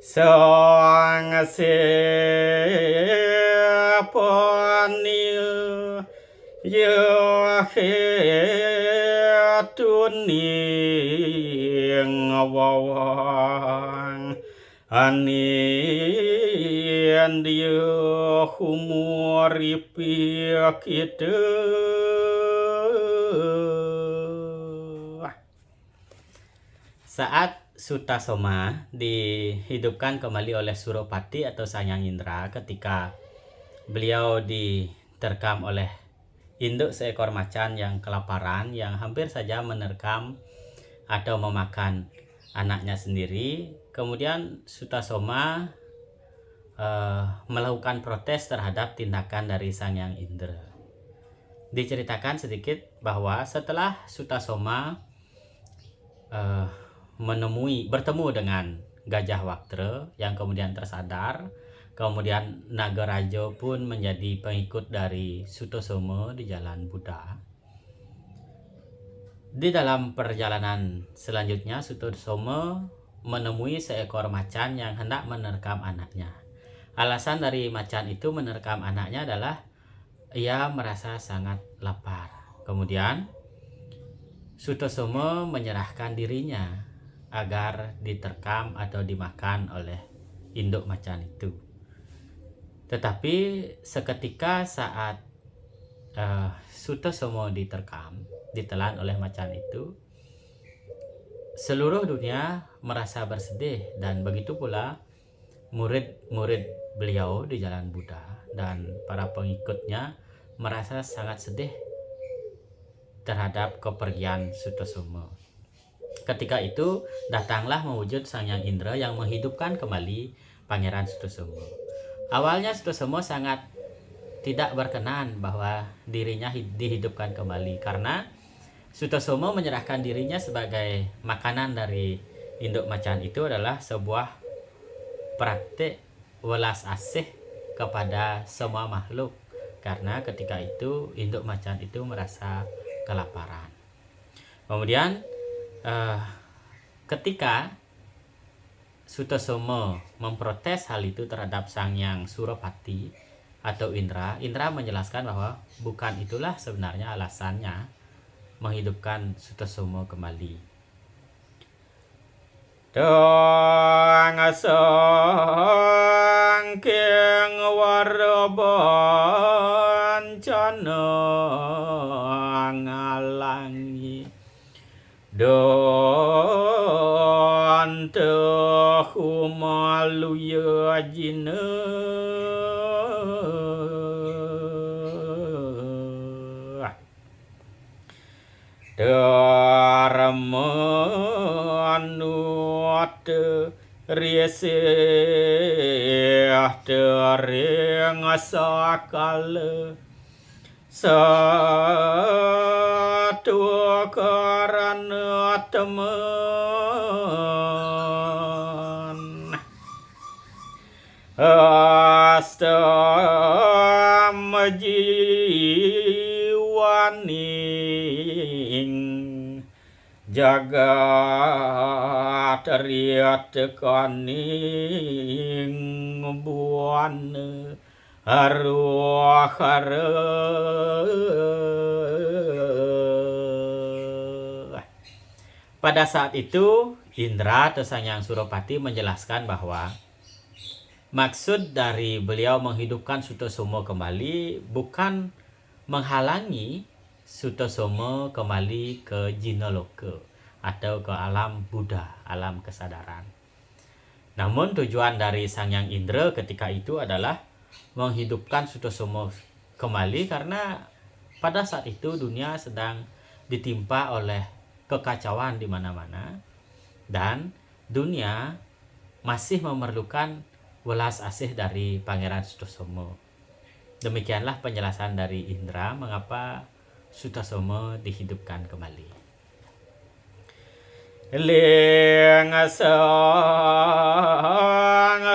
Sang seponi yo tuning wawang ani dia humoripi kita saat Sutasoma dihidupkan kembali oleh Suropati atau Sang Hyang Indra ketika beliau diterkam oleh induk seekor macan yang kelaparan yang hampir saja menerkam atau memakan anaknya sendiri. Kemudian Sutasoma melakukan protes terhadap tindakan dari Sang Hyang Indra. Diceritakan sedikit bahwa setelah Sutasoma bertemu dengan Gajah Waktra yang kemudian tersadar, kemudian Nagaraja pun menjadi pengikut dari Sutasoma di jalan Buddha. Di dalam perjalanan selanjutnya, Sutasoma menemui seekor macan yang hendak menerkam anaknya. Alasan dari macan itu menerkam anaknya adalah ia merasa sangat lapar. Kemudian Sutasoma menyerahkan dirinya agar diterkam atau dimakan oleh induk macan itu. Tetapi seketika saat Sutasoma ditelan oleh macan itu, seluruh dunia merasa bersedih, dan begitu pula murid-murid beliau di jalan Buddha dan para pengikutnya merasa sangat sedih terhadap kepergian Sutasoma. Ketika itu datanglah mewujud Sang Hyang Indra yang menghidupkan kembali Pangeran Sutasoma. Awalnya Sutasoma sangat tidak berkenan bahwa dirinya dihidupkan kembali karena Sutasoma menyerahkan dirinya sebagai makanan dari induk macan itu adalah sebuah praktik welas asih kepada semua makhluk, karena ketika itu induk macan itu merasa kelaparan. Kemudian ketika Sutasoma memprotes hal itu terhadap Sang Hyang Suropati atau Indra menjelaskan bahwa bukan itulah sebenarnya alasannya menghidupkan Sutasoma kembali. Dang sangking warban cana ngalangi don tehumaluya jina Dharmanut riesih tering sakala satu karana teman astamajiwaning jagat riat kaning buana arwah Pada saat itu Indra atau Sang Hyang Suropati menjelaskan bahwa maksud dari beliau menghidupkan Sutasoma kembali bukan menghalangi Sutasoma kembali ke Jinaloka atau ke alam Buddha, alam kesadaran. Namun tujuan dari Sang Hyang Indra ketika itu adalah menghidupkan Sutasoma kembali karena pada saat itu dunia sedang ditimpa oleh kekacauan di mana-mana dan dunia masih memerlukan welas asih dari Pangeran Sutasoma. Demikianlah penjelasan dari Indra mengapa Sutasoma dihidupkan kembali. Ling sang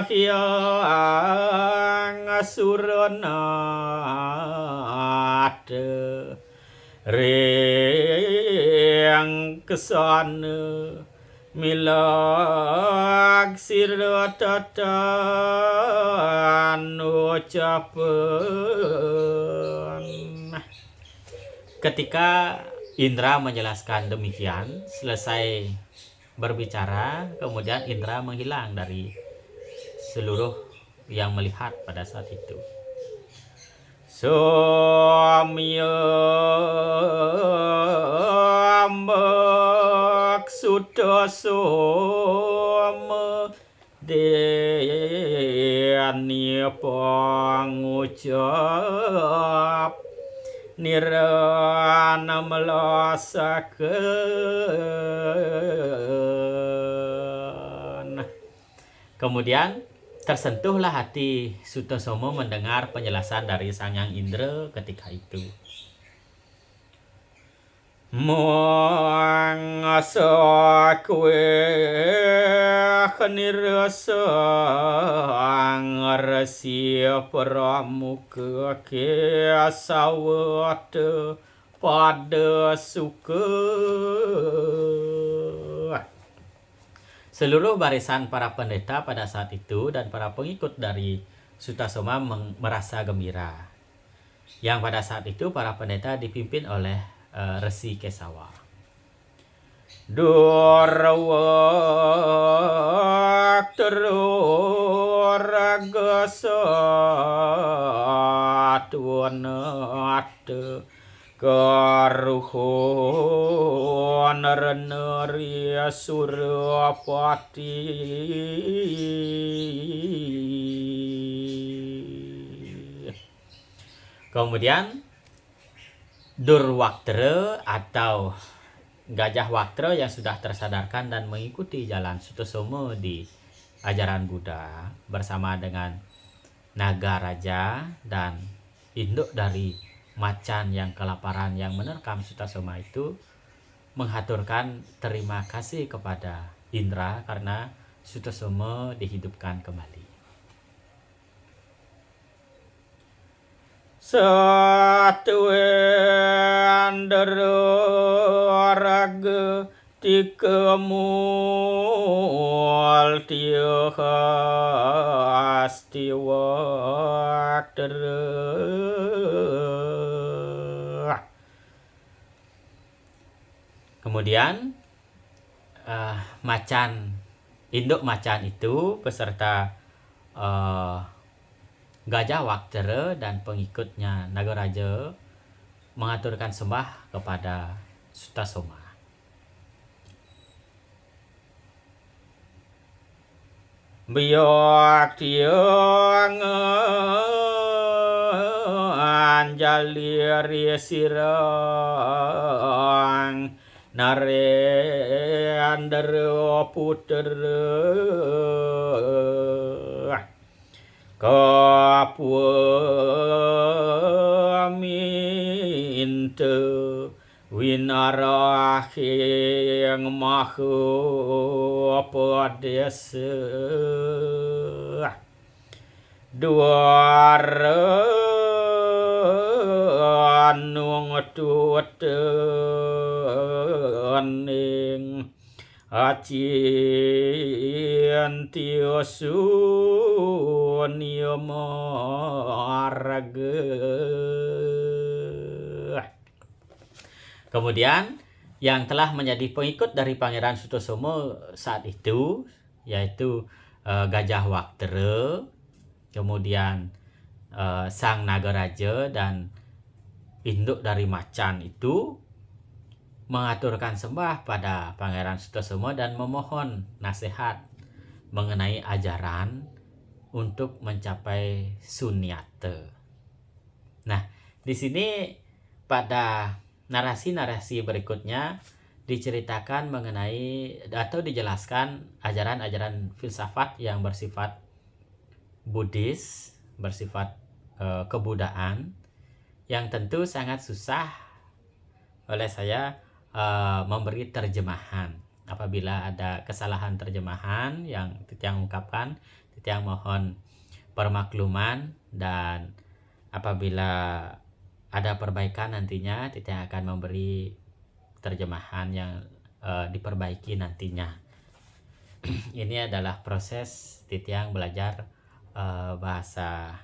hyang suranat ring kesana mila siratan ucapan. Ketika Indra menjelaskan demikian, selesai berbicara, kemudian Indra menghilang dari seluruh yang melihat pada saat itu. Samyambak sudasoma deni pangucap nirana melasakeun. Kemudian tersentuhlah hati Sutasoma mendengar penjelasan dari Sang Hyang Indra ketika itu. Mangasa kue nirasang resi pramuka kesawat pada suka. Seluruh barisan para pendeta pada saat itu dan para pengikut dari Sutasoma merasa gembira. Yang pada saat itu para pendeta dipimpin oleh Resi Kesawa. Durwak teruragasat karuhun reneri Surapati. Kemudian Durwaktra atau Gajah Waktra yang sudah tersadarkan dan mengikuti jalan Sutasoma di ajaran Buddha bersama dengan naga raja dan induk dari macan yang kelaparan yang menerkam Sutasoma itu menghaturkan terima kasih kepada Indra karena Sutasoma dihidupkan kembali. Satuan raga tikamul tiwaktera. Kemudian induk macan itu beserta Gajah Waktra dan pengikutnya Nagaraja mengaturkan sembah kepada Sutasoma. Biak tiang anjalir sirang narendra putra kapuminta winarahing maha padesa duara nung tutening acintiyosu niyamaraga. Kemudian yang telah menjadi pengikut dari Pangeran Sutasoma saat itu yaitu Gajah Waktra, kemudian Sang Nagaraja dan induk dari macan itu mengaturkan sembah pada Pangeran Sutasoma dan memohon nasihat mengenai ajaran untuk mencapai sunyata. Nah, di sini pada narasi-narasi berikutnya diceritakan mengenai atau dijelaskan ajaran-ajaran filsafat yang bersifat Buddhis, bersifat kebudayaan yang tentu sangat susah oleh saya memberi terjemahan. Apabila ada kesalahan terjemahan yang Titiang ungkapkan, Titiang mohon permakluman, dan apabila ada perbaikan nantinya Titiang akan memberi terjemahan yang diperbaiki nantinya. Ini adalah proses Titiang belajar bahasa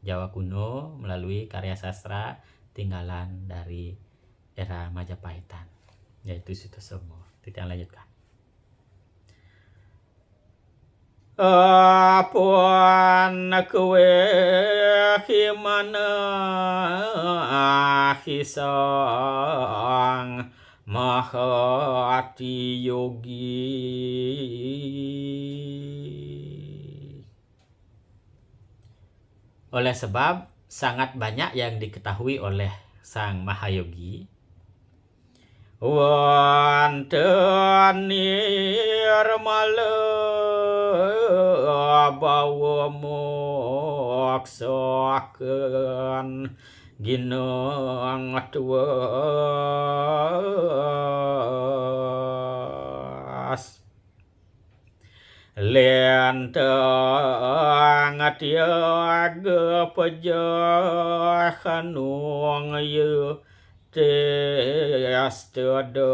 Jawa kuno melalui karya sastra tinggalan dari era Majapahitan, yaitu Sutosomo. Titiang lanjutkan. Apun kowe himana hisang mahati yogi. Oleh sebab sangat banyak yang diketahui oleh Sang Mahayogi, wonten nirmala bawa moksaken ginang tuas lentang tiaga pejahanung yu tes dharma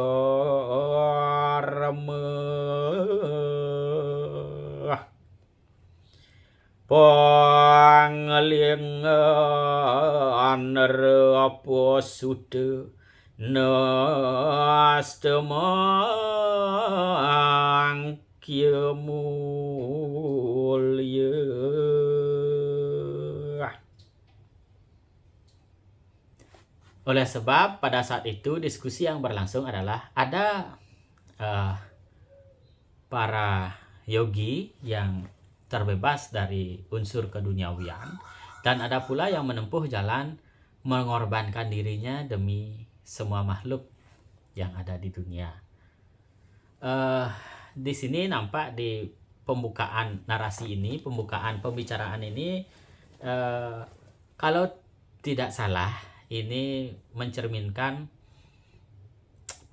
pangalingan rapo suda nastemang kia mulia. Oleh sebab pada saat itu diskusi yang berlangsung adalah ada para yogi yang terbebas dari unsur keduniawian dan ada pula yang menempuh jalan mengorbankan dirinya demi semua makhluk yang ada di dunia. Di sini nampak di pembukaan narasi ini, pembukaan pembicaraan ini, kalau tidak salah ini mencerminkan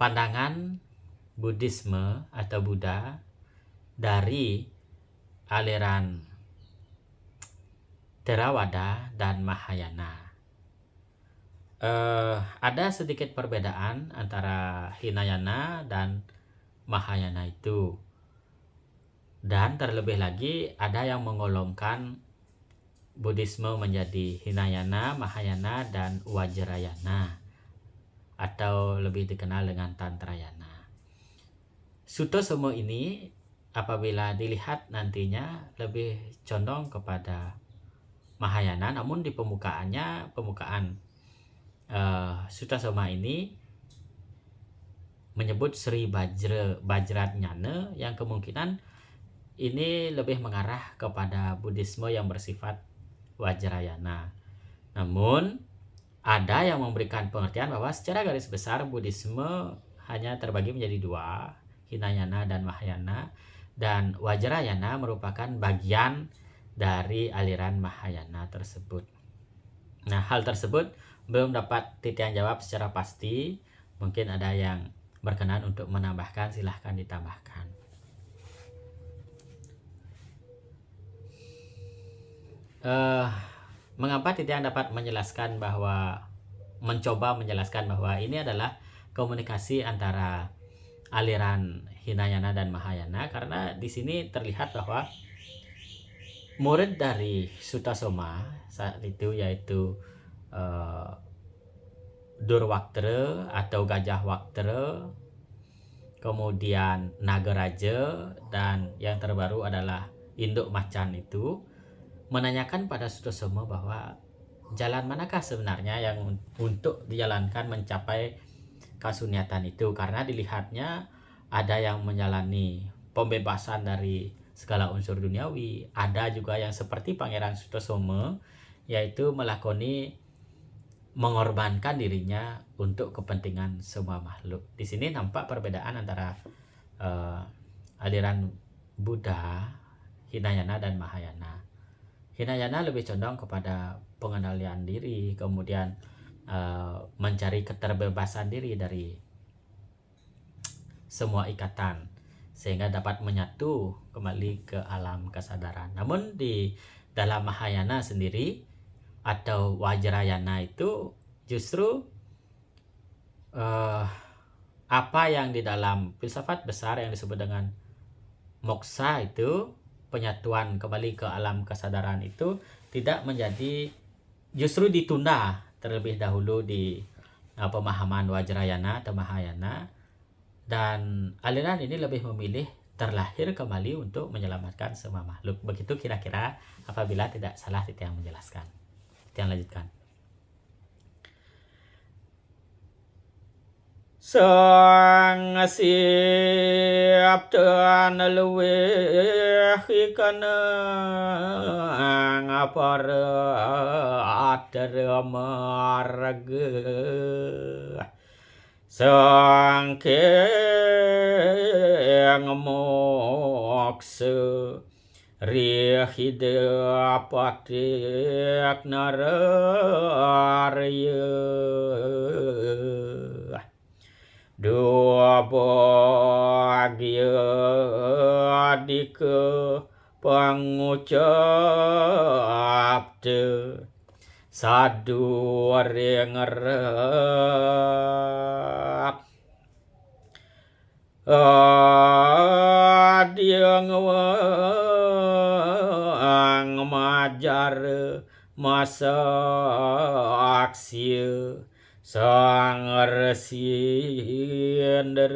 pandangan Buddhisme atau Buddha dari aliran Theravada dan Mahayana. Ada sedikit perbedaan antara Hinayana dan Mahayana itu, dan terlebih lagi ada yang menggolongkan Buddhisme menjadi Hinayana, Mahayana, dan Vajrayana, atau lebih dikenal dengan Tantrayana. Sutosomo ini apabila dilihat nantinya lebih condong kepada Mahayana, namun di pembukaan Sutasoma ini menyebut Sri Vajrayana yang kemungkinan ini lebih mengarah kepada Buddhisme yang bersifat Vajrayana. Namun ada yang memberikan pengertian bahwa secara garis besar Buddhisme hanya terbagi menjadi dua, Hinayana dan Mahayana, dan Vajrayana merupakan bagian dari aliran Mahayana tersebut. Nah, hal tersebut belum dapat Titiang jawab secara pasti. Mungkin ada yang berkenan untuk menambahkan, silahkan ditambahkan. Mengapa Titiang dapat mencoba menjelaskan bahwa ini adalah komunikasi antara aliran Hinayana dan Mahayana? Karena di sini terlihat bahwa murid dari Sutasoma saat itu yaitu Durwaktra atau Gajah Waktra, kemudian Nagaraja, dan yang terbaru adalah Induk Macan itu menanyakan pada Sutosomo bahwa jalan manakah sebenarnya yang untuk dijalankan mencapai kasunyatan itu, karena dilihatnya ada yang menjalani pembebasan dari segala unsur duniawi, ada juga yang seperti Pangeran Sutosomo yaitu melakoni mengorbankan dirinya untuk kepentingan semua makhluk. Di sini nampak perbedaan antara aliran Buddha, Hinayana dan Mahayana. Hinayana lebih condong kepada pengendalian diri, kemudian mencari keterbebasan diri dari semua ikatan sehingga dapat menyatu kembali ke alam kesadaran. Namun di dalam Mahayana sendiri atau Vajrayana itu justru apa yang di dalam filsafat besar yang disebut dengan moksa itu, penyatuan kembali ke alam kesadaran itu tidak menjadi, justru ditunda terlebih dahulu di pemahaman Wajrayana atau Mahayana, dan aliran ini lebih memilih terlahir kembali untuk menyelamatkan semua makhluk. Begitu kira-kira apabila tidak salah Titiang menjelaskan. Titiang lanjutkan. Sang siap dan luwih kana ngapara adara marga sang keng moksa rihida patik nararya dua bahagia dike pangucap te sadu rengerap dia ngewang majar masa aksi sang resinder.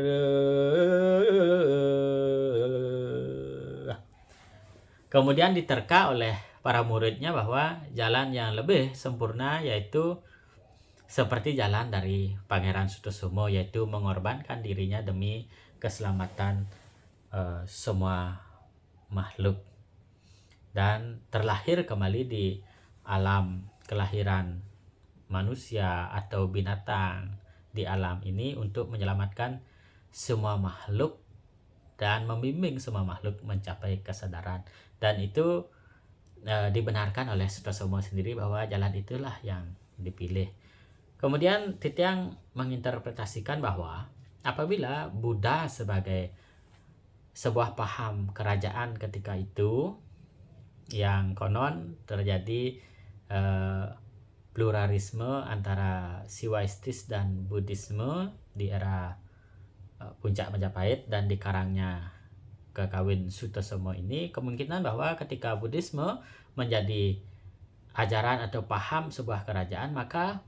Kemudian diterka oleh para muridnya bahwa jalan yang lebih sempurna yaitu seperti jalan dari Pangeran Sutosomo, yaitu mengorbankan dirinya demi keselamatan semua makhluk dan terlahir kembali di alam kelahiran manusia atau binatang di alam ini untuk menyelamatkan semua makhluk dan membimbing semua makhluk mencapai kesadaran. Dan itu dibenarkan oleh Sutosomo sendiri bahwa jalan itulah yang dipilih. Kemudian Titiang menginterpretasikan bahwa apabila Buddha sebagai sebuah paham kerajaan ketika itu, yang konon terjadi pluralisme antara Siwaistis dan Buddhisme di era Puncak Majapahit dan dikarangnya Kekawin Sutosomo ini, kemungkinan bahwa ketika Buddhisme menjadi ajaran atau paham sebuah kerajaan, maka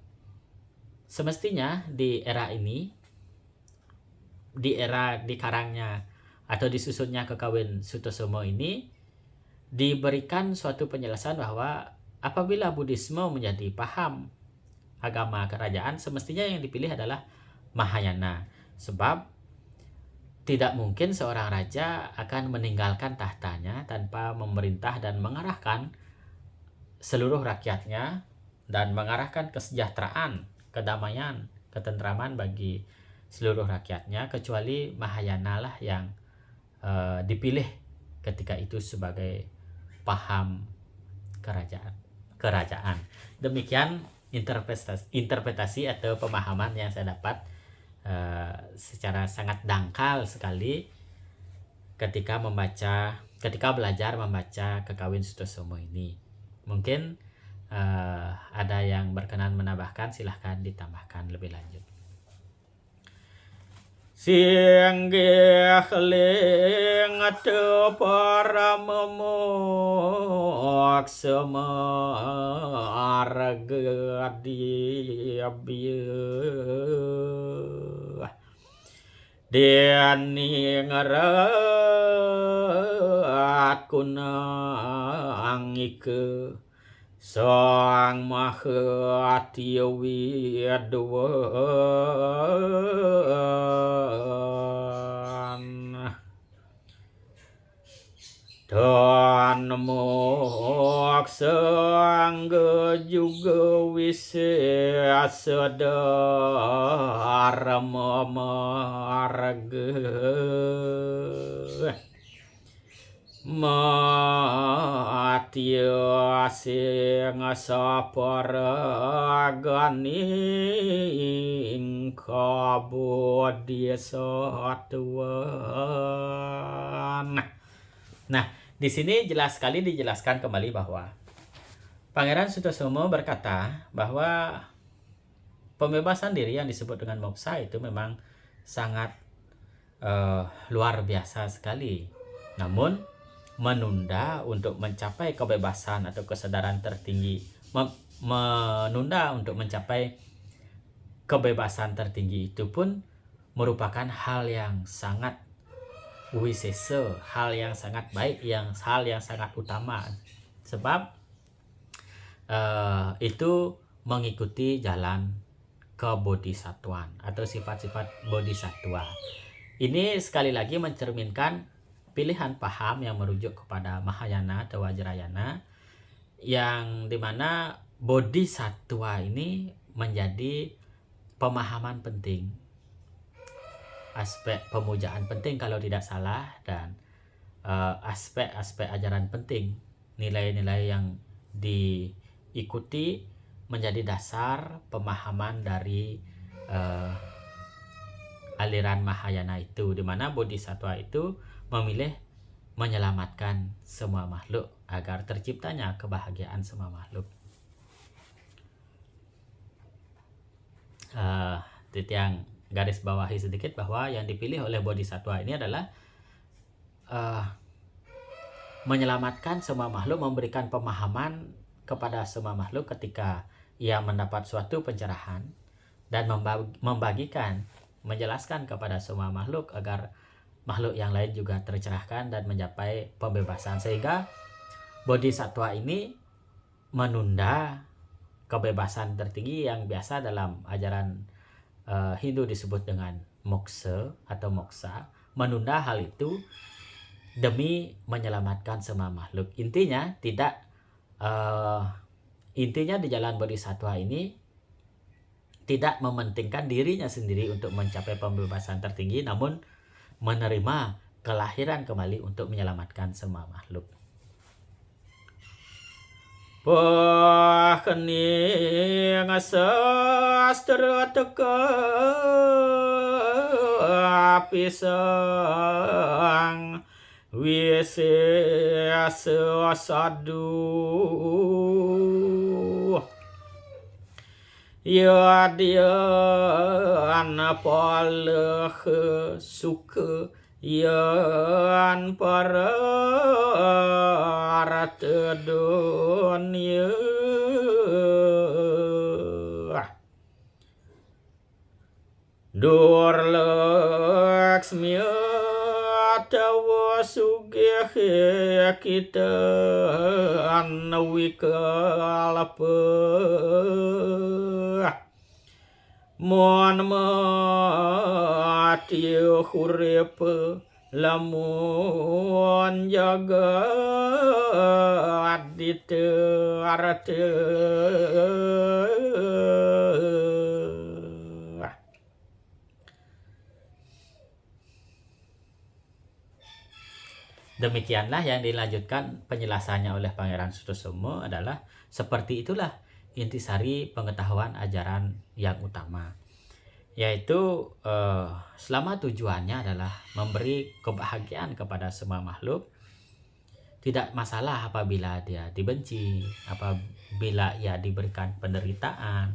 semestinya di era ini, di era dikarangnya atau disusunnya Kekawin Sutosomo ini, diberikan suatu penjelasan bahwa apabila Buddhisme menjadi paham agama kerajaan, semestinya yang dipilih adalah Mahayana. Sebab tidak mungkin seorang raja akan meninggalkan tahtanya tanpa memerintah dan mengarahkan seluruh rakyatnya dan mengarahkan kesejahteraan, kedamaian, ketentraman bagi seluruh rakyatnya, kecuali Mahayana lah yang dipilih ketika itu sebagai paham kerajaan. Demikian interpretasi atau pemahaman yang saya dapat secara sangat dangkal sekali ketika belajar membaca Kekawin Sutosomo ini. Mungkin ada yang berkenan menambahkan, silahkan ditambahkan lebih lanjut. Singgih ling atu para memoksa marga diabiyeuh deni ngarat kunang ike sang mahati widwan dan moksa angga juga wisesa dharma marga matya sing saparaganing kabodhisatwan. Nah, di sini jelas sekali dijelaskan kembali bahwa Pangeran Sutosomo berkata bahwa pembebasan diri yang disebut dengan moksa itu memang sangat luar biasa sekali. namun menunda untuk mencapai kebebasan atau kesadaran tertinggi, menunda untuk mencapai kebebasan tertinggi itu pun merupakan hal yang sangat wisese, hal yang sangat baik, hal yang sangat utama, sebab itu mengikuti jalan kebodhisatwan atau sifat-sifat bodhisatwa. Ini sekali lagi mencerminkan pilihan paham yang merujuk kepada Mahayana atau Vajrayana, yang dimana bodhisatwa ini menjadi pemahaman penting, aspek pemujaan penting kalau tidak salah, dan aspek-aspek ajaran penting, nilai-nilai yang diikuti menjadi dasar pemahaman dari aliran Mahayana itu, di mana bodhisatwa itu memilih menyelamatkan semua makhluk agar terciptanya kebahagiaan semua makhluk. Yang garis bawahi sedikit bahwa yang dipilih oleh bodhisatwa ini adalah menyelamatkan semua makhluk, memberikan pemahaman kepada semua makhluk ketika ia mendapat suatu pencerahan, dan membagikan, menjelaskan kepada semua makhluk agar makhluk yang lain juga tercerahkan dan mencapai pembebasan. Sehingga bodhisatwa ini menunda kebebasan tertinggi yang biasa dalam ajaran Hindu disebut dengan moksa atau moksa, menunda hal itu demi menyelamatkan semua makhluk. Intinya di jalan bodhisatwa ini tidak mementingkan dirinya sendiri untuk mencapai pembebasan tertinggi, namun menerima kelahiran kembali untuk menyelamatkan semua makhluk. Kening sastra teka pisang wisesa sadu ya dian paleh suka yan para dunia dur laksmi tawa sugih kita anawikalapa mon mati hurip lamun jaga adite arate Demikianlah yang dilanjutkan penjelasannya oleh Pangeran Sutosomo adalah seperti itulah intisari pengetahuan ajaran yang utama, yaitu selama tujuannya adalah memberi kebahagiaan kepada semua makhluk, tidak masalah apabila dia dibenci, apabila ia diberikan penderitaan,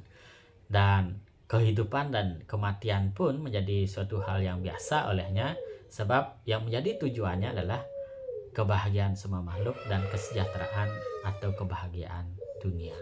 dan kehidupan dan kematian pun menjadi suatu hal yang biasa olehnya, sebab yang menjadi tujuannya adalah kebahagiaan semua makhluk dan kesejahteraan atau kebahagiaan dunia.